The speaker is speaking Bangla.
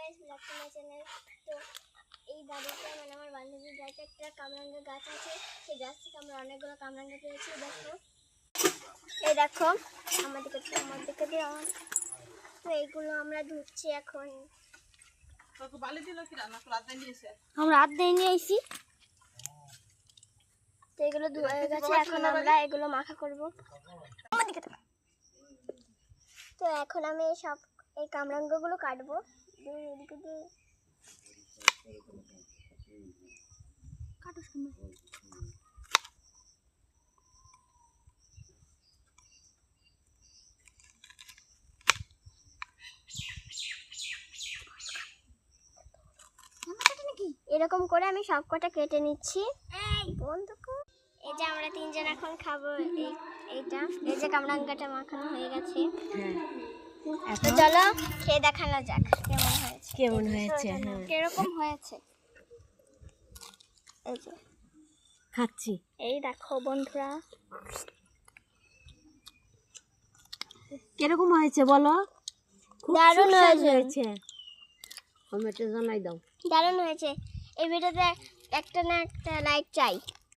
Guys, blog to my channel. তো এই বাড়িতে মানে আমার বান্ধবীর বাড়িতে একটা কামরাঙ্গা গাছ আছে। সেই গাছ থেকে আমরা অনেকগুলো কামরাঙ্গা পেয়েছি। দেখো, এই দেখো আমার দিকে দিয়ে তো এইগুলো আমরা ধুচ্ছি এখন। আমরা হাত দিয়ে নিয়ে আইছি। তো এগুলো ধোয়া হয়ে গেছে, এখন আমরা এগুলো মাখা করব। তো এখন আমি সব এই কামরাঙ্গাগুলো কাটবো। এরকম করে আমি সব কটা কেটে নিচ্ছি। এই যে আমরা তিনজন এখন খাবো এইটা। এই যে কামরাঙ্গাটা মাখানো হয়ে গেছে। তো চলো খেয়ে দেখানো যাক কেমন হয়েছে। কিরকম হয়েছে এই যে খাচ্ছি। এই দেখো বন্ধুরা, কিরকম হয়েছে বলো? দারুণ হয়েছে। কমেন্টে জানাই দাও। দারুণ হয়েছে। এই ভিডিওতে একটা না একটা লাইক চাই।